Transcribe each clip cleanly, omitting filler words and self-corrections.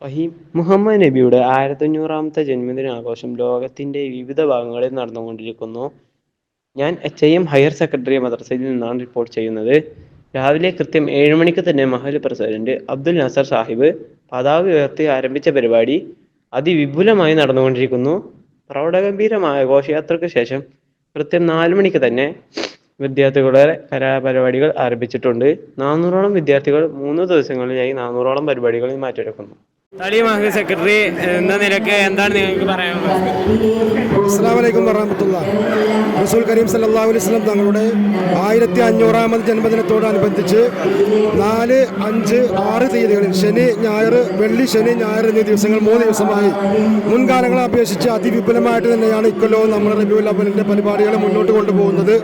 ഫഹീം മുഹമ്മദ് നബിയുടെ 1500-ാമത്തെ ജന്മദിനാഘോഷം ലോകത്തിന്റെ വിവിധ ഭാഗങ്ങളിൽ നടന്നുകൊണ്ടിരിക്കുന്നു. ഞാൻ HIM ഹയർ സെക്കൻഡറി മദ്രസയിൽ നിന്നാണ് റിപ്പോർട്ട് ചെയ്യുന്നത്. രാവിലെ കൃത്യം 7 മണിക്ക് തന്നെ മഹല്ല് പ്രസിഡന്റ് അബ്ദുൽ നാസർ സാഹിബ് പതാക ഉയർത്തി ആരംഭിച്ച പരിപാടി അതിവിപുലമായി നടന്നുകൊണ്ടിരിക്കുന്നു. പ്രൗഢഗംഭീരമായ ഘോഷയാത്രയ്ക്ക് ശേഷം കൃത്യം 4 മണിക്ക് തന്നെ വിദ്യാർത്ഥികളുടെ കലാപരിപാടികൾ ആരംഭിച്ചിട്ടുണ്ട്. 400ഓളം വിദ്യാർത്ഥികൾ 3 ദിവസങ്ങളിലായി 400ഓളം പരിപാടികളിൽ മാറ്റിവെക്കുന്നു. തളി മഹല്ല് സെക്രട്ടറി എന്ന നിലയ്ക്ക് എന്താണ് നിങ്ങൾക്ക് പറയാനുള്ളത്? അസ്സലാമു അലൈക്കും വറഹ്മത്തുള്ളാഹി. റസൂൽ കരീം സല്ലല്ലാഹു അലൈഹി വസല്ലം തങ്ങളുടെ 1500-ാമത് ജന്മദിനത്തോടനുബന്ധിച്ച് 4, 5, 6 തീയതികളിൽ ശനി, ഞായർ, വെള്ളി, ശനി, ഞായർ എന്നീ ദിവസങ്ങൾ 3 ദിവസമായി മുൻകാലങ്ങളെ അപേക്ഷിച്ച് അതിവിപുലമായിട്ട് തന്നെയാണ് ഇക്കൊല്ലവും നമ്മുടെ റബീഉൽ അവ്വലിൻ്റെ പരിപാടികൾ മുന്നോട്ട് കൊണ്ടുപോകുന്നത്.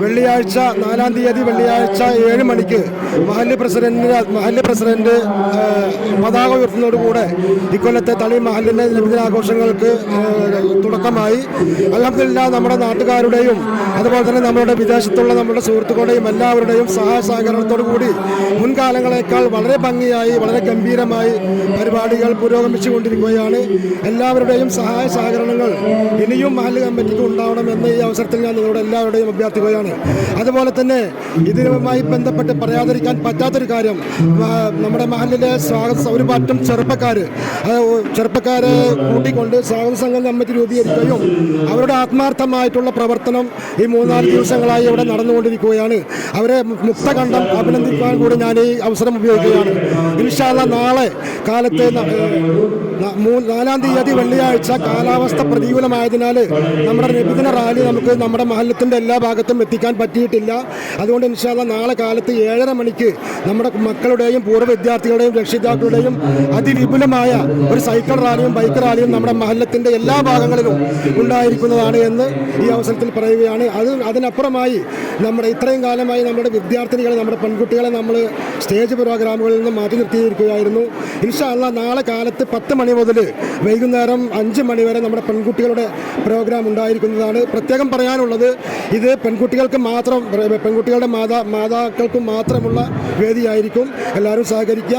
വെള്ളിയാഴ്ച 4-ാം തീയതി വെള്ളിയാഴ്ച 7 മണിക്ക് മഹല്ല് പ്രസിഡന്റ് പതാക ഉയർത്തുന്നതോടുകൂടെ ഇക്കൊല്ലത്തെ തളി മഹല്ലിൻ്റെ ജന്മദിനാഘോഷങ്ങൾക്ക് തുടക്കമായി. അൽഹംദുലില്ലാഹ് നമ്മുടെ നാട്ടുകാരുടെയും അതുപോലെ തന്നെ നമ്മുടെ വിദേശത്തുള്ള നമ്മുടെ സുഹൃത്തുക്കളുടെയും എല്ലാവരുടെയും സഹായ സഹകരണത്തോടു കൂടി മുൻകാലങ്ങളെക്കാൾ വളരെ ഭംഗിയായി വളരെ ഗംഭീരമായി പരിപാടികൾ പുരോഗമിച്ചു കൊണ്ടിരിക്കുകയാണ്. എല്ലാവരുടെയും സഹായ സഹകരണങ്ങൾ ഇനിയും മഹല്ല് കമ്മിറ്റിക്ക് ഉണ്ടാവണമെന്ന് ഈ അവസരത്തിൽ ഞാൻ നിങ്ങളുടെ എല്ലാവരുടെയും അഭ്യർത്ഥിക്കുകയാണ്. അതുപോലെ തന്നെ ഇതിനുമായി ബന്ധപ്പെട്ട് പറയാതിരിക്കാൻ പറ്റാത്തൊരു കാര്യം, നമ്മുടെ മഹല്ലിലെ ഒരു പറ്റം ചെറുപ്പക്കാരെ കൂട്ടിക്കൊണ്ട് സ്വാഗത സംഘം കമ്മിറ്റി രൂപീകരിക്കുകയും അവരുടെ ആത്മാർത്ഥമായിട്ടുള്ള പ്രവർത്തനം ഈ 3-4 ദിവസങ്ങളായി ഇവിടെ നടന്നുകൊണ്ടിരിക്കുകയാണ്. അവരെ മുക്തകണ്ഠം അഭിനന്ദിക്കാൻ കൂടി ഞാൻ ഈ അവസരം ഉപയോഗിക്കുകയാണ്. ഇൻഷാ അല്ലാഹ് നാളെ കാലത്ത് 4-ാം തീയതി വെള്ളിയാഴ്ച കാലാവസ്ഥ പ്രതികൂലമായതിനാൽ നമ്മുടെ നബിദിന റാലി നമുക്ക് നമ്മുടെ മഹല്ലത്തിൻ്റെ എല്ലാ ഭാഗത്തും എത്തിക്കാൻ പറ്റിയിട്ടില്ല. അതുകൊണ്ട് ഇൻഷാ അല്ലാഹ് നാളെ കാലത്ത് 7:30 മണിക്ക് നമ്മുടെ മക്കളുടെയും പൂർവ്വ വിദ്യാർത്ഥികളുടെയും രക്ഷിതാക്കളുടെയും അതിവിപുലമായ ഒരു സൈക്കിൾ റാലിയും ബൈക്ക് റാലിയും നമ്മുടെ മഹല്ലത്തിൻ്റെ എല്ലാ ഭാഗങ്ങളിലും ഉണ്ടായിരിക്കുന്നതാണ് എന്ന് ഈ അവസരത്തിൽ പറയുകയാണ്. അതിനപ്പുറമായി നമ്മുടെ ഇത്രയും കാലമായി നമ്മുടെ വിദ്യാർത്ഥിനികളെ, നമ്മുടെ പെൺകുട്ടികളെ നമ്മൾ സ്റ്റേജ് പ്രോഗ്രാമുകളിൽ നിന്ന് മാറ്റി നിർത്തിയിരിക്കുകയായിരുന്നു. ഇൻഷാ അല്ലാഹ് നാളെ കാലത്ത് 10 മണി മുതൽ വൈകുന്നേരം 5 മണി വരെ നമ്മുടെ പെൺകുട്ടികളുടെ പ്രോഗ്രാം ഉണ്ടായിരിക്കുന്നതാണ്. പ്രത്യേകം പറയാനുള്ളത്, ഇത് പെൺകുട്ടികൾക്ക് മാത്രം, പെൺകുട്ടികളുടെ മാതാക്കൾക്ക് മാത്രമുള്ള വേദിയായിരിക്കും. എല്ലാവരും സഹകരിക്കുക.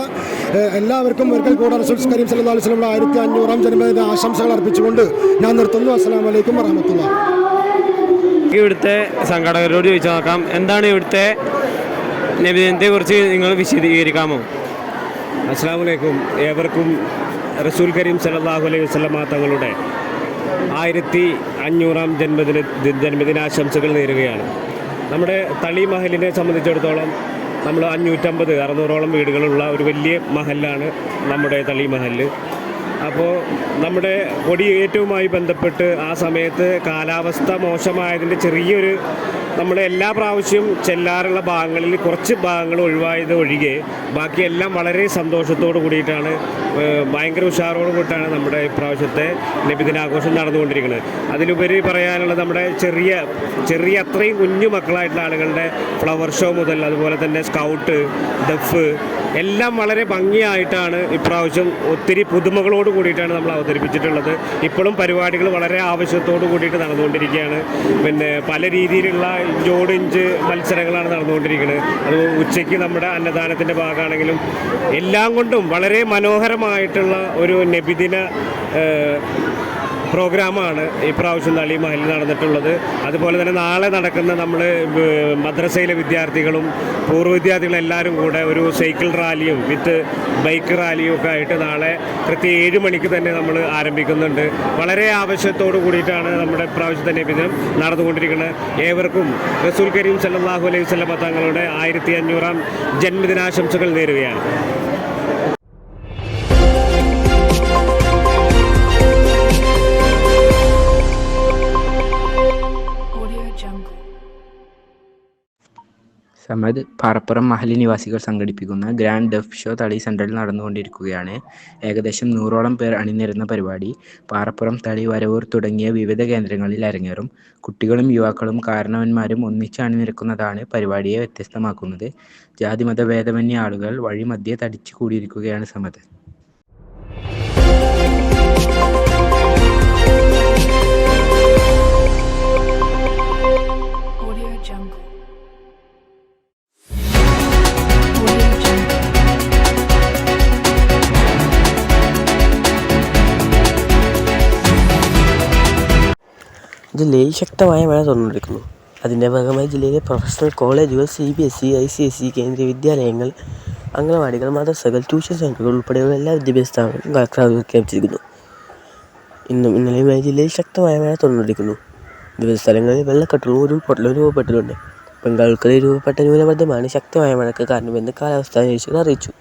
എല്ലാവർക്കും ഒരിക്കൽ കൂടെ റസൂൽ കരീം സല്ലല്ലാഹു അലൈഹി വസല്ലം 1500-ാം ജന്മദിന ആശംസകൾ അർപ്പിച്ചുകൊണ്ട് ഞാൻ നിർത്തുന്നു. അസ്സലാമു അലൈക്കും വറഹ്മത്തുള്ളാഹി. ഇവിടുത്തെ സംഘാടകരോട് ചോദിച്ചു നോക്കാം, എന്താണ് ഇവിടുത്തെ നബിദിനത്തെ കുറിച്ച് നിങ്ങൾ വിശദീകരിക്കാമോ? അസ്സലാമു അലൈക്കും. ഏവർക്കും റസൂൽ കരീം സല്ലല്ലാഹു അലൈഹി വസല്ലം തങ്ങളുടെ 1500-ാം ജന്മദിനാശംസകൾ നേരുകയാണ്. നമ്മുടെ തളി മഹലിനെ സംബന്ധിച്ചിടത്തോളം നമ്മൾ 550-600ഓളം വീടുകളുള്ള ഒരു വലിയ മഹല്ലാണ് നമ്മുടെ തളി മഹല്ല്. അപ്പോൾ നമ്മുടെ കൊടിയേറ്റവുമായി ബന്ധപ്പെട്ട് ആ സമയത്ത് കാലാവസ്ഥ മോശമായതിൻ്റെ ചെറിയൊരു, നമ്മുടെ എല്ലാ പ്രാവശ്യവും ചെല്ലാറുള്ള ഭാഗങ്ങളിൽ കുറച്ച് ഭാഗങ്ങൾ ഒഴിവായത് ഒഴികെ ബാക്കിയെല്ലാം വളരെ സന്തോഷത്തോടു കൂടിയിട്ടാണ്, ഭയങ്കര ഉഷാറോട് കൂടിയിട്ടാണ് നമ്മുടെ ഇപ്രാവശ്യത്തെ നബിദിനാഘോഷം നടന്നുകൊണ്ടിരിക്കുന്നത്. അതിലുപരി പറയാനുള്ളത്, നമ്മുടെ ചെറിയ അത്രയും കുഞ്ഞു മക്കളായിട്ടുള്ള ആളുകളുടെ ഫ്ലവർ ഷോ മുതൽ അതുപോലെ തന്നെ സ്കൗട്ട്, ദഫ് എല്ലാം വളരെ ഭംഗിയായിട്ടാണ് ഇപ്രാവശ്യം ഒത്തിരി പുതുമകളോട് കൂടിയിട്ടാണ് നമ്മൾ അവതരിപ്പിച്ചിട്ടുള്ളത്. ഇപ്പോഴും പരിപാടികൾ വളരെ ആവശ്യത്തോടു കൂടിയിട്ട് നടന്നുകൊണ്ടിരിക്കുകയാണ്. പിന്നെ പല രീതിയിലുള്ള ഇഞ്ചോടിഞ്ച് മത്സരങ്ങളാണ് നടന്നുകൊണ്ടിരിക്കുന്നത്. അത് ഉച്ചയ്ക്ക് നമ്മുടെ അന്നദാനത്തിൻ്റെ ഭാഗമാണെങ്കിലും എല്ലാം കൊണ്ടും വളരെ മനോഹരമായിട്ടുള്ള ഒരു നബിദിന പ്രോഗ്രാമാണ് ഇപ്രാവശ്യം തളി മഹലിൽ നടന്നിട്ടുള്ളത്. അതുപോലെ തന്നെ നാളെ നടക്കുന്ന നമ്മൾ മദ്രസയിലെ വിദ്യാർത്ഥികളും പൂർവ്വ വിദ്യാർത്ഥികളും എല്ലാവരും കൂടെ ഒരു സൈക്കിൾ റാലിയും വിത്ത് ബൈക്ക് റാലിയും ഒക്കെ ആയിട്ട് നാളെ കൃത്യം 7 മണിക്ക് തന്നെ നമ്മൾ ആരംഭിക്കുന്നുണ്ട്. വളരെ ആവശ്യത്തോടു കൂടിയിട്ടാണ് നമ്മുടെ ഇപ്രാവശ്യത്തെ നബിദിനം നടന്നുകൊണ്ടിരിക്കുന്നത്. ഏവർക്കും റസൂൽ കരീം സല്ലല്ലാഹു അലൈഹി വസല്ലം തങ്ങളുടെ 1500-ാം ജന്മദിനാശംസകൾ നേരുകയാണ്. സമദ് പാറപ്പുറം മഹല്ല് നിവാസികൾ സംഘടിപ്പിക്കുന്ന ഗ്രാൻഡ് ഡഫ് ഷോ തളി സെൻറ്ററിൽ നടന്നുകൊണ്ടിരിക്കുകയാണ്. ഏകദേശം 100ഓളം പേർ അണിനിരുന്ന പരിപാടി പാറപ്പുറം, തളി, വരവൂർ തുടങ്ങിയ വിവിധ കേന്ദ്രങ്ങളിൽ അരങ്ങേറും. കുട്ടികളും യുവാക്കളും കാരണവന്മാരും ഒന്നിച്ച് അണിനിരക്കുന്നതാണ് പരിപാടിയെ വ്യത്യസ്തമാക്കുന്നത്. ജാതിമത ഭേദമന്യേ ആളുകൾ വഴിമധ്യേ തടിച്ചു കൂടിയിരിക്കുകയാണ് സമദ്. ജില്ലയിൽ ശക്തമായ മഴ തുടർന്നിരിക്കുന്നു. അതിൻ്റെ ഭാഗമായി ജില്ലയിലെ പ്രൊഫഷണൽ കോളേജുകൾ, CBSE, ICSE, കേന്ദ്രീയ വിദ്യാലയങ്ങൾ, അംഗനവാടികൾ, മദ്രസകൾ, ട്യൂഷൻ സെൻ്ററുകൾ ഉൾപ്പെടെയുള്ള എല്ലാ വിദ്യാഭ്യാസ സ്ഥാപനങ്ങളും കളക്ടർ പ്രഖ്യാപിച്ചിരിക്കുന്നു. ഇന്നും ഇന്നലെയുമായി ജില്ലയിൽ ശക്തമായ മഴ തുടർന്നിരിക്കുന്നു. വിവിധ സ്ഥലങ്ങളിൽ വെള്ളക്കെട്ടുകളും ഉരുൾപൊട്ടലും രൂപപ്പെട്ടിട്ടുണ്ട്. ബംഗാൾ രൂപപ്പെട്ട ന്യൂനമർദ്ദമാണ് ശക്തമായ മഴയ്ക്ക് കാരണമെന്ന് കാലാവസ്ഥാ നിരീക്ഷകർ അറിയിച്ചു.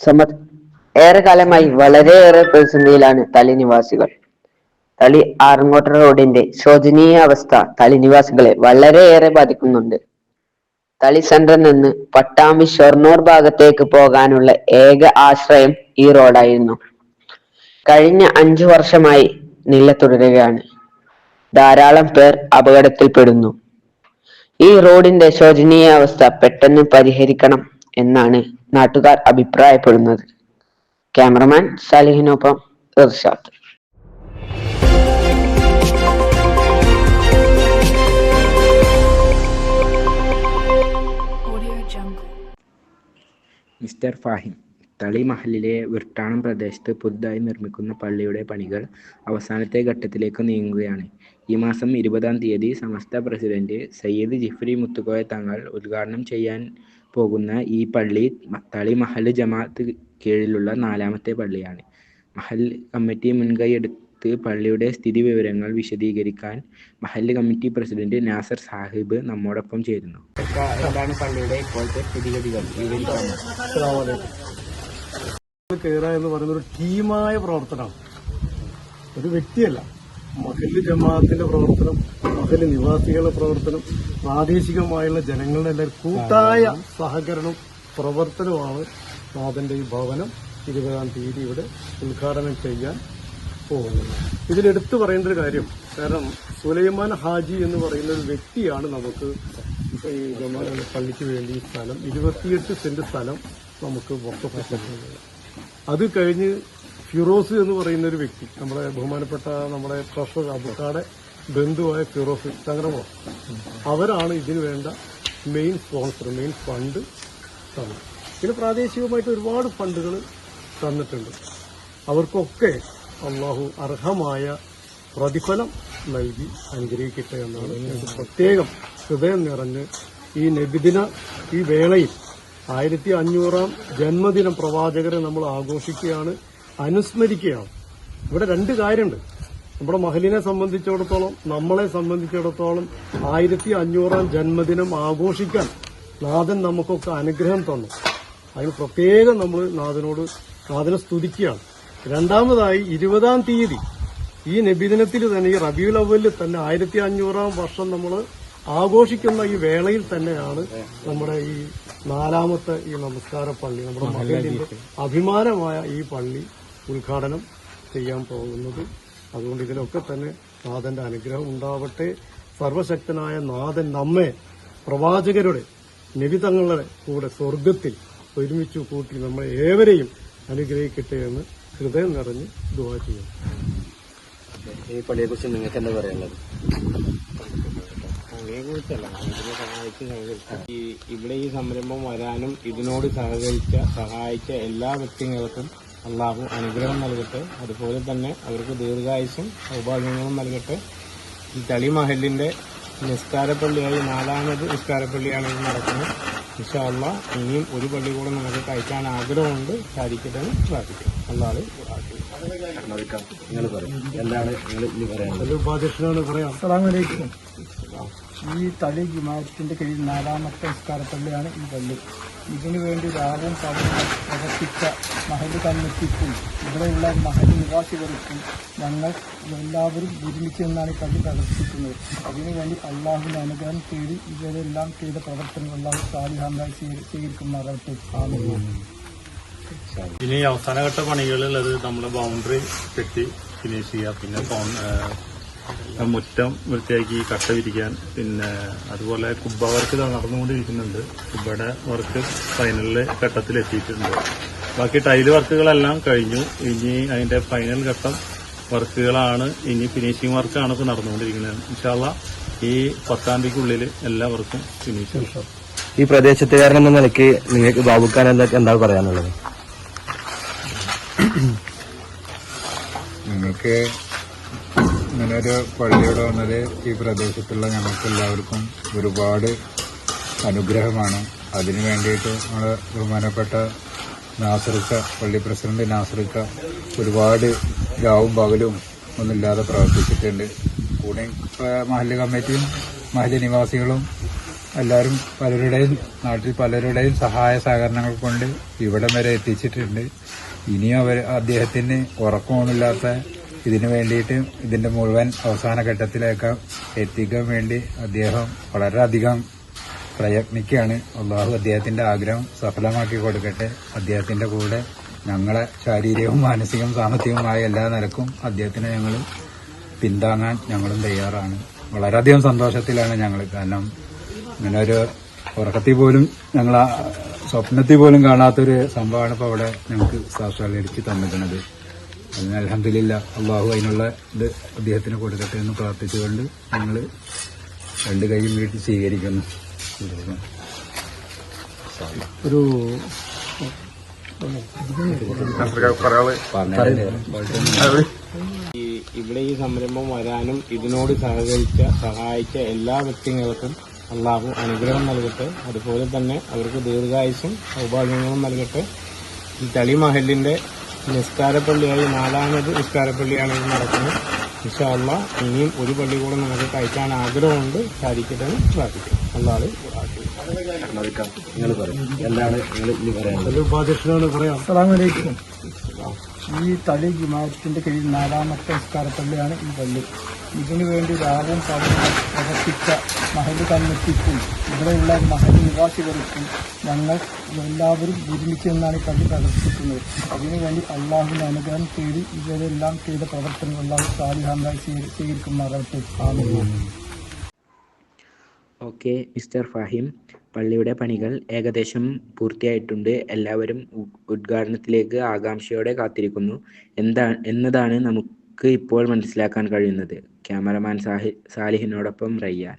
സമത് ഏറെക്കാലമായി വളരെയേറെ പ്രതിസന്ധിയിലാണ് തളി നിവാസികൾ. തളി ആറങ്ങോട്ട് റോഡിന്റെ ശോചനീയ അവസ്ഥ തളി നിവാസികളെ വളരെയേറെ ബാധിക്കുന്നുണ്ട്. തളി സെന്ററിൽ നിന്ന് പട്ടാമ്പി ഷൊർണൂർ ഭാഗത്തേക്ക് പോകാനുള്ള ഏക ആശ്രയം ഈ റോഡായിരുന്നു. കഴിഞ്ഞ 5 വർഷമായി നില തുടരുകയാണ്. ധാരാളം പേർ അപകടത്തിൽപ്പെടുന്നു. ഈ റോഡിന്റെ ശോചനീയ അവസ്ഥ പെട്ടെന്ന് പരിഹരിക്കണം എന്നാണ് നാട്ടുകാർ അഭിപ്രായപ്പെടുന്നത്. ക്യാമറമാൻ സാലിഹിനൊപ്പം ഇർഷാദ്. മിസ്റ്റർ ഫാഹിം, തളി മഹലിലെ വിർട്ടാണം പ്രദേശത്ത് പുതുതായി നിർമ്മിക്കുന്ന പള്ളിയുടെ പണികൾ അവസാനത്തെ ഘട്ടത്തിലേക്ക് നീങ്ങുകയാണ്. ഈ മാസം 20-ാം തീയതി സമസ്ത പ്രസിഡന്റ് സയ്യിദ് ജിഫ്രി മുത്തുക്കോയ തങ്ങൾ ഉദ്ഘാടനം ചെയ്യാൻ പോകുന്ന ഈ പള്ളി തളി മഹൽ ജമാഅത്ത് കീഴിലുള്ള 4ാമത്തെ പള്ളിയാണ്. മഹൽ കമ്മിറ്റി മുൻകൈയെടുത്ത് പള്ളിയുടെ സ്ഥിതി വിവരങ്ങൾ വിശദീകരിക്കാൻ മഹൽ കമ്മിറ്റി പ്രസിഡന്റ് നാസർ സാഹിബ് നമ്മോടൊപ്പം ചേരുന്നു. എന്താണ് പള്ളിയുടെ ഇപ്പോഴത്തെ സ്ഥിതിഗതികൾ? കയറുക എന്ന് പറയുന്ന ഒരു ടീമായ പ്രവർത്തനമാണ്, ഒരു വ്യക്തിയല്ല. മഹല്ല് ജമാഅത്തിന്റെ പ്രവർത്തനം, മഹല്ല് നിവാസികളുടെ പ്രവർത്തനം, പ്രാദേശികമായുള്ള ജനങ്ങളുടെ എല്ലാവരും കൂട്ടായ സഹകരണം പ്രവർത്തനമാണ് നാഥന്റെ ഈ ഭവനം 20-ാം തീയതി ഇവിടെ ഉദ്ഘാടനം ചെയ്യാൻ പോകുന്നത്. ഇതിലെടുത്തു പറയേണ്ട ഒരു കാര്യം, കാരണം സുലൈമാൻ ഹാജി എന്ന് പറയുന്ന ഒരു വ്യക്തിയാണ് നമുക്ക് ഈ പള്ളിക്ക് വേണ്ടി ഈ സ്ഥലം 28 സെന്റ് സ്ഥലം നമുക്ക് വഖഫ്. അത് കഴിഞ്ഞ് ഫിറോസ് എന്ന് പറയുന്ന ഒരു വ്യക്തി, നമ്മുടെ ബഹുമാനപ്പെട്ട നമ്മുടെ ട്രഷറർ അബുക്കാടെ ബന്ധുവായ ഫിറോസ് ചങ്ങരമോ, അവരാണ് ഇതിനു വേണ്ട മെയിൻ സ്പോൺസർ, മെയിൻ ഫണ്ട് തന്നത്. പിന്നെ പ്രാദേശികമായിട്ട് ഒരുപാട് ഫണ്ടുകൾ തന്നിട്ടുണ്ട്. അവർക്കൊക്കെ അള്ളാഹു അർഹമായ പ്രതിഫലം നൽകി അനുഗ്രഹിക്കട്ടെ എന്നാണ് പ്രത്യേകം ഹൃദയം നിറഞ്ഞ് ഈ നബിദിന ഈ വേളയിൽ 1500-ാം ജന്മദിനം പ്രവാചകരെ നമ്മൾ ആഘോഷിക്കുകയാണ്, അനുസ്മരിക്കുകയാണ്. ഇവിടെ 2 കാര്യമുണ്ട്. നമ്മുടെ മഹലിനെ സംബന്ധിച്ചിടത്തോളം, നമ്മളെ സംബന്ധിച്ചിടത്തോളം 1500-ാം ജന്മദിനം ആഘോഷിക്കാൻ നാഥൻ നമുക്കൊക്കെ അനുഗ്രഹം തന്നു. അതിന് പ്രത്യേകം നമ്മൾ നാഥനെ സ്തുതിക്കുകയാണ്. രണ്ടാമതായി 20-ാം തീയതി ഈ നബിദിനത്തിൽ തന്നെ, ഈ റബീഉൽ അവ്വലിൽ തന്നെ 1500-ാം വർഷം നമ്മൾ ആഘോഷിക്കുന്ന ഈ വേളയിൽ തന്നെയാണ് നമ്മുടെ ഈ 4ാമത്തെ ഈ നമസ്കാര പള്ളി, നമ്മുടെ മഹലിന്റെ അഭിമാനമായ ഈ പള്ളി ഉദ്ഘാടനം ചെയ്യാൻ പോകുന്നത്. അതുകൊണ്ട് ഇതിലൊക്കെ തന്നെ നാഥന്റെ അനുഗ്രഹം ഉണ്ടാവട്ടെ. സർവശക്തനായ നാഥൻ നമ്മെ പ്രവാചകരുടെ നബിതങ്ങളുടെ കൂടെ സ്വർഗത്തിൽ ഒരുമിച്ച് കൂട്ടി നമ്മളെ ഏവരെയും അനുഗ്രഹിക്കട്ടെ എന്ന് ഹൃദയം നിറഞ്ഞ് ദുആ ചെയ്യുന്നു. ഈ പള്ളിയെക്കുറിച്ച് നിങ്ങൾക്ക് എന്താ പറയാനുള്ളത്? പള്ളിയെക്കുറിച്ചല്ല, ഇതിനെ സഹായിച്ച് ഇവിടെ ഈ സംരംഭം വരാനും ഇതിനോട് സഹായിച്ച എല്ലാ വ്യക്തികൾക്കും അള്ളാഹു അനുഗ്രഹം നൽകട്ടെ. അതുപോലെ തന്നെ അവർക്ക് ദീർഘായുസ്സും സൗഭാഗ്യങ്ങളും നൽകട്ടെ. ഈ തളി മഹലിന്റെ നിസ്കാരപ്പള്ളിയായി 4ാമത് നിസ്കാരപ്പള്ളിയാണ് ഇത് നടക്കുന്നത്. ഇൻഷാ അള്ളാ ഇനിയും ഒരു പള്ളി കൂടെ നമുക്ക് കഴിക്കാൻ ആഗ്രഹമുണ്ട്, സാധിക്കട്ടെ എന്ന് പ്രാർത്ഥിക്കും. അള്ളാഹു പറയാം. ഈ തളി ജമാഅത്തിന്റെ കീഴിൽ 4ാമത്തെ നിസ്കാരപ്പള്ളിയാണ് ഈ പള്ളി. ഇതിനു വേണ്ടി രാവും പകലും പ്രവർത്തിച്ച മഹൽ കമ്മിറ്റിക്കും ഇവിടെയുള്ള മഹൽ നിവാസികൾക്കും ഞങ്ങൾ എല്ലാവരും ഒരുമിച്ച് നിന്നാണ് ഈ പള്ളി പ്രവർത്തിക്കുന്നത്. അതിനുവേണ്ടി അള്ളാഹുവിന്റെ അനുഗ്രഹം തേടി ഇവരെല്ലാം ചെയ്ത പ്രവർത്തനങ്ങൾ അള്ളാഹു സാലിഹായി സ്വീകരിക്കുമാറാകട്ടെ. ഇനി അവസാനഘട്ട പണികളുള്ളത് നമ്മുടെ ബൗണ്ടറി കെട്ടി ഫിനിഷ് ചെയ്യുക, പിന്നെ മുറ്റം വൃത്തിയാക്കി കട്ട വിരിക്കാൻ, പിന്നെ അതുപോലെ കുബ്ബ വർക്ക് നടന്നുകൊണ്ടിരിക്കുന്നുണ്ട്. കുബ്ബയുടെ വർക്ക് ഫൈനൽ ഘട്ടത്തിലെത്തിയിട്ടുണ്ട്. ബാക്കി ടൈല് വർക്കുകളെല്ലാം കഴിഞ്ഞു. ഇനി അതിന്റെ ഫൈനൽ ഘട്ടം വർക്കുകളാണ്, ഇനി ഫിനിഷിംഗ് വർക്കാണ് ഇപ്പോൾ നടന്നുകൊണ്ടിരിക്കുന്നത്. ഇൻഷാ അള്ളാ ഈ 10-ാം തീയതിക്കുള്ളിൽ എല്ലാ വർക്കും ഫിനിഷ് ചെയ്യും. ഈ പ്രദേശത്തുകാരൻ എന്ന നിലയ്ക്ക് നിങ്ങൾക്ക് ബാബുഖാൻ എന്താ പറയാനുള്ളത്? ഞങ്ങൾക്ക് ഇങ്ങനൊരു പള്ളിയോട് വന്നത് ഈ പ്രദേശത്തുള്ള ഞങ്ങൾക്ക് എല്ലാവർക്കും ഒരുപാട് അനുഗ്രഹമാണ്. അതിനു വേണ്ടിയിട്ട് നമ്മൾ ബഹുമാനപ്പെട്ട നാസറിക്ക, പള്ളി പ്രസിഡന്റ് നാസറിക്ക ഒരുപാട് രാവും പകലും ഒന്നുമില്ലാതെ പ്രവർത്തിച്ചിട്ടുണ്ട്. കൂടെ മഹല്ല് കമ്മിറ്റിയും മഹല്ല് നിവാസികളും എല്ലാവരും നാട്ടിൽ പലരുടെയും സഹായ സഹകരണങ്ങൾ കൊണ്ട് ഇവിടം വരെ എത്തിച്ചിട്ടുണ്ട്. ഇനിയും അദ്ദേഹത്തിന് ഉറക്കമൊന്നുമില്ലാത്ത ഇതിനു വേണ്ടിയിട്ട് ഇതിന്റെ മുഴുവൻ അവസാന ഘട്ടത്തിലേക്ക് എത്തിക്കാൻ വേണ്ടി അദ്ദേഹം വളരെയധികം പ്രയത്നിക്കുകയാണ്. അള്ളാഹു അദ്ദേഹത്തിന്റെ ആഗ്രഹം സഫലമാക്കി കൊടുക്കട്ടെ. അദ്ദേഹത്തിന്റെ കൂടെ ഞങ്ങളെ ശാരീരികവും മാനസികവും സാമ്പത്തികവുമായ എല്ലാ നിലക്കും അദ്ദേഹത്തിനെ ഞങ്ങൾ പിന്താങ്ങാൻ ഞങ്ങളും തയ്യാറാണ്. വളരെയധികം സന്തോഷത്തിലാണ് ഞങ്ങൾ. കാരണം ഇങ്ങനെ ഒരു ഉറക്കത്തിൽ പോലും ഞങ്ങൾ സ്വപ്നത്തിൽ പോലും കാണാത്തൊരു സംഭവമാണ് ഇപ്പോൾ അവിടെ ഞങ്ങൾക്ക് സാക്ഷാത്കരിച്ച് തന്നിരിക്കുന്നത്. അതിന് അൽഹംദുലില്ലാ, അള്ളാഹു അതിനുള്ള ഇത് അദ്ദേഹത്തിന് കൊടുക്കട്ടെ എന്ന് പ്രാർത്ഥിച്ചുകൊണ്ട് ഞങ്ങൾ രണ്ട് കൈയും വീട്ടിൽ സ്വീകരിക്കുന്നു. ഒരു ഇവിടെ ഈ സംരംഭം വരാനും ഇതിനോട് സഹായിച്ച എല്ലാ വ്യക്തികൾക്കും അള്ളാഹു അനുഗ്രഹം നൽകട്ടെ. അതുപോലെ തന്നെ അവർക്ക് ദീർഘായുസ്സും സൗഭാഗ്യങ്ങളും നൽകട്ടെ. ഈ തളി മഹലിന്റെ നിസ്കാരപ്പള്ളിയായി 4ാമത് നിസ്കാരപ്പള്ളിയാണ് ഇത് നടക്കുന്നത്. ഇൻഷാ അല്ലാഹ് ഇനിയും ഒരു പള്ളി കൂടെ നമുക്ക് കഴിക്കാൻ ആഗ്രഹമുണ്ട്. സാധിക്കട്ടെ എന്ന് പ്രാർത്ഥിക്കും. അള്ളാഹു അസ്സലാമു ഈ തളി ജമാഅത്തിന്റെ കീഴിൽ 4ാമത്തെ നിസ്കാരപ്പള്ളിയാണ് ഈ പള്ളി. ഇതിനു വേണ്ടി രാവും പകലും പ്രവർത്തിച്ച മഹല്ല് കമ്മിറ്റിക്കും ഇവിടെയുള്ള മഹല്ല് നിവാസികൾക്കും ഞങ്ങൾ എല്ലാവരും ഒരുമിച്ച് നിന്നാണ് ഈ പള്ളി പ്രവർത്തിക്കുന്നത്. അതിനുവേണ്ടി അള്ളാഹുവിന്റെ അനുഗ്രഹം തേടി ഇവരെല്ലാം ചെയ്ത പ്രവർത്തനങ്ങൾ അള്ളാഹു സാലിഹായി സ്വീകരിക്കുമാറാകട്ടെ. ഓക്കെ മിസ്റ്റർ ഫാഹിം, പള്ളിയുടെ പണികൾ ഏകദേശം പൂർത്തിയായിട്ടുണ്ട്. എല്ലാവരും ഉദ്ഘാടനത്തിലേക്ക് ആകാംക്ഷയോടെ കാത്തിരിക്കുന്നു എന്നതാണ് നമുക്ക് ഇപ്പോൾ മനസ്സിലാക്കാൻ കഴിയുന്നത്. ക്യാമറമാൻ സാലിഹിനോടൊപ്പം റയ്യാൻ.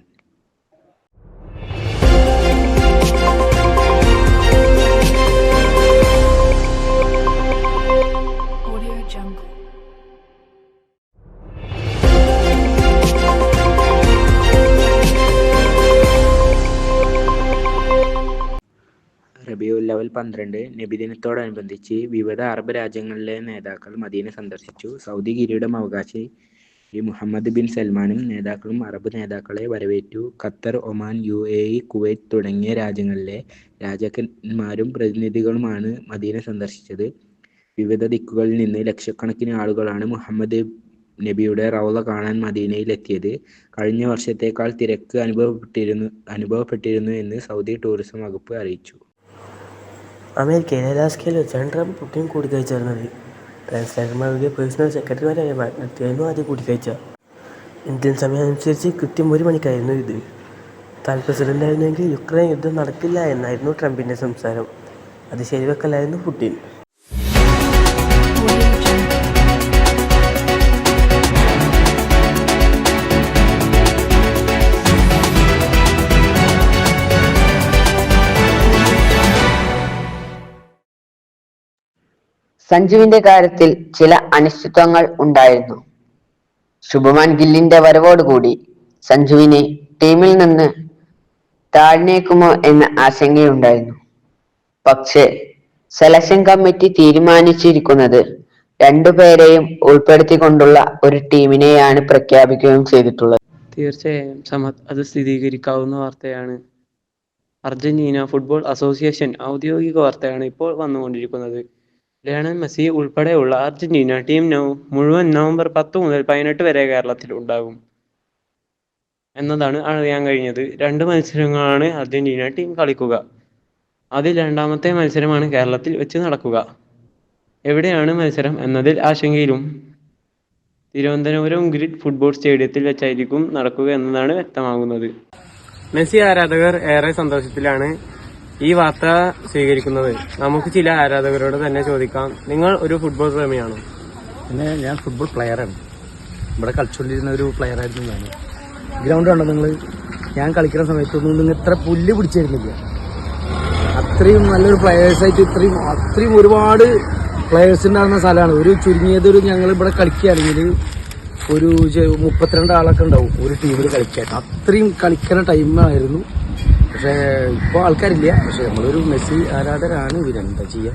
റബീഉൽ അവൽ 12 നബിദിനത്തോടനുബന്ധിച്ച് വിവിധ അറബ് രാജ്യങ്ങളിലെ നേതാക്കൾ മദീന സന്ദർശിച്ചു. സൗദി കിരീടം അവകാശി മുഹമ്മദ് ബിൻ സൽമാനും നേതാക്കളും അറബ് നേതാക്കളെ വരവേറ്റു. ഖത്തർ, ഒമാൻ, UAE, കുവൈറ്റ് തുടങ്ങിയ രാജ്യങ്ങളിലെ രാജാക്കന്മാരും പ്രതിനിധികളുമാണ് മദീന സന്ദർശിച്ചത്. വിവിധ ദിക്കുകളിൽ നിന്ന് ലക്ഷക്കണക്കിന് ആളുകളാണ് മുഹമ്മദ് നബിയുടെ റൗള കാണാൻ മദീനയിലെത്തിയത്. കഴിഞ്ഞ വർഷത്തേക്കാൾ തിരക്ക് അനുഭവപ്പെട്ടിരുന്നു എന്ന് സൗദി ടൂറിസം വകുപ്പ് അറിയിച്ചു. അമേരിക്കയിലെ അലാസ്കയിൽ വെച്ചാണ് ട്രംപ് പുടിൻ കൂടിക്കാഴ്ച നടന്നത്. ട്രാൻസ്ലേറ്റർമാരുടെ പേഴ്സണൽ സെക്രട്ടറിമാരായി നടത്തിയായിരുന്നു ആദ്യ കൂടിക്കാഴ്ച. ഇന്ത്യൻ സമയം അനുസരിച്ച് കൃത്യം 1 മണിക്കായിരുന്നു ഇത്. താൻ പ്രസിഡന്റായിരുന്നെങ്കിൽ യുക്രൈൻ യുദ്ധം നടക്കില്ല എന്നായിരുന്നു ട്രംപിന്റെ സംസാരം. അത് ശരിവെക്കലായിരുന്നു പുടിൻ. സഞ്ജുവിന്റെ കാര്യത്തിൽ ചില അനിശ്ചിതത്വങ്ങൾ ഉണ്ടായിരുന്നു. ശുഭമാൻ ഗില്ലിന്റെ വരവോടുകൂടി സഞ്ജുവിനെ ടീമിൽ നിന്ന് താഴ്ന്നേക്കുമോ എന്ന ആശങ്കയുണ്ടായിരുന്നു. പക്ഷേ സെലക്ഷൻ കമ്മിറ്റി തീരുമാനിച്ചിരിക്കുന്നത് 2 പേരെയും ഉൾപ്പെടുത്തിക്കൊണ്ടുള്ള ഒരു ടീമിനെയാണ് പ്രഖ്യാപിക്കുകയും ചെയ്തിട്ടുള്ളത്. തീർച്ചയായും സമത്, അത് സ്ഥിരീകരിക്കാവുന്ന വാർത്തയാണ്. അർജന്റീന ഫുട്ബോൾ അസോസിയേഷൻ ഔദ്യോഗിക വാർത്തയാണ് ഇപ്പോൾ വന്നുകൊണ്ടിരിക്കുന്നത്. ലയണൽ മെസ്സി ഉൾപ്പെടെയുള്ള അർജന്റീന ടീം മുഴുവൻ നവംബർ 10 മുതൽ 18 വരെ കേരളത്തിൽ ഉണ്ടാകും എന്നതാണ് അറിയാൻ കഴിഞ്ഞത്. 2 മത്സരങ്ങളാണ് അർജന്റീന ടീം കളിക്കുക. അതിൽ 2ാമത്തെ മത്സരമാണ് കേരളത്തിൽ വെച്ച് നടക്കുക. എവിടെയാണ് മത്സരം എന്നതിൽ ആശങ്കയിലും. തിരുവനന്തപുരം ഗ്രിഡ് ഫുട്ബോൾ സ്റ്റേഡിയത്തിൽ വെച്ചായിരിക്കും നടക്കുക എന്നതാണ് വ്യക്തമാകുന്നത്. മെസ്സി ആരാധകർ ഏറെ സന്തോഷത്തിലാണ് ഈ വാർത്ത സ്വീകരിക്കുന്നത്. നമുക്ക് ചില ആരാധകരോട് തന്നെ ചോദിക്കാം. നിങ്ങൾ ഒരു ഫുട്ബോൾ പ്രേമിയാണോ? പിന്നെ ഞാൻ ഫുട്ബോൾ പ്ലെയറാണ്. ഇവിടെ കളിച്ചുകൊണ്ടിരുന്ന ഒരു പ്ലെയറായിരുന്നു ഞാൻ. ഗ്രൗണ്ട് കണ്ടോ നിങ്ങൾ? ഞാൻ കളിക്കുന്ന സമയത്തൊന്നും നിങ്ങൾ ഇത്ര പുല്ല് പിടിച്ചിരുന്നില്ല. ഇത്രയും നല്ലൊരു പ്ലെയേഴ്സായിട്ട് അത്രയും ഒരുപാട് പ്ലെയേഴ്സ് ഉണ്ടാകുന്ന സ്ഥലമാണ്. ഒരു ചുരുങ്ങിയതൊരു ഞങ്ങൾ ഇവിടെ കളിക്കുകയാണെങ്കിൽ ഒരു 32 ആളൊക്കെ ഉണ്ടാവും ഒരു ടീമിൽ കളിക്കാൻ. അത്രയും കളിക്കുന്ന ടൈമായിരുന്നു. പക്ഷേ ഇപ്പോൾ ആൾക്കാരില്ല. പക്ഷെ നമ്മളൊരു മെസ്സി ആരാധകരാണ്. ഇവരെന്താ ചെയ്യുക,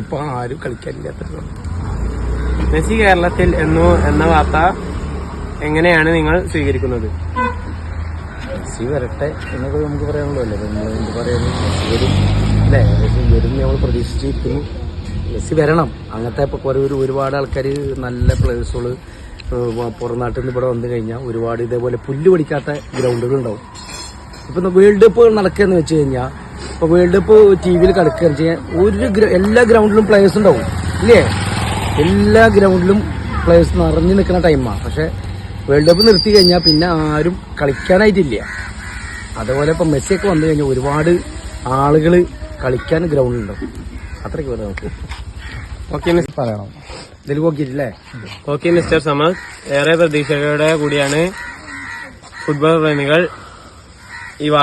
ഇപ്പോൾ ആരും കളിക്കാനില്ല. മെസ്സി കേരളത്തിൽ എന്ന വാർത്ത എങ്ങനെയാണ് നിങ്ങൾ സ്വീകരിക്കുന്നത്? മെസ്സി വരട്ടെ എന്നൊക്കെ നമുക്ക് പറയാനുള്ളൂ അല്ലേ. നമ്മൾ എന്ത് പറയുന്നു, മെസ്സി വരും അല്ലേ, വരും നമ്മൾ പ്രതീക്ഷിച്ചിരിക്കുന്നു. മെസ്സി വരണം. അങ്ങനത്തെ ഇപ്പോൾ ഒരുപാട് ആൾക്കാർ നല്ല പ്ലേയേഴ്സുകൾ പുറം നാട്ടിൽ നിന്ന് ഇവിടെ വന്നു കഴിഞ്ഞാൽ ഒരുപാട് ഇതേപോലെ പുല്ല് പിടിക്കാത്ത ഗ്രൗണ്ടുകൾ ഉണ്ടാവും. ഇപ്പം വേൾഡ് കപ്പ് നടക്കുകയെന്ന് വെച്ച് കഴിഞ്ഞാൽ ഇപ്പോൾ വേൾഡ് കപ്പ് TV കളിക്കുകയെന്ന് വെച്ച് കഴിഞ്ഞാൽ എല്ലാ ഗ്രൗണ്ടിലും പ്ലേയേഴ്സ് ഉണ്ടാവും ഇല്ലേ. എല്ലാ ഗ്രൗണ്ടിലും പ്ലേയേഴ്സ് നിറഞ്ഞു നിൽക്കുന്ന ടൈമാണ്. പക്ഷേ വേൾഡ് കപ്പ് നിർത്തി കഴിഞ്ഞാൽ പിന്നെ ആരും കളിക്കാനായിട്ടില്ല. അതുപോലെ ഇപ്പം മെസ്സിയൊക്കെ വന്നു കഴിഞ്ഞാൽ ഒരുപാട് ആളുകൾ കളിക്കാൻ ഗ്രൗണ്ടിലുണ്ടാവും. അത്രയ്ക്ക് പറയാം നമുക്ക്. ഓക്കെ പറയണം ഇതിൽ നോക്കിയിട്ടില്ലേ. ഓക്കെ മിസ്റ്റർ സമദ്, ഏറെ പ്രതീക്ഷയോടെ കൂടിയാണ് ഫുട്ബോൾ പ്രേമികൾ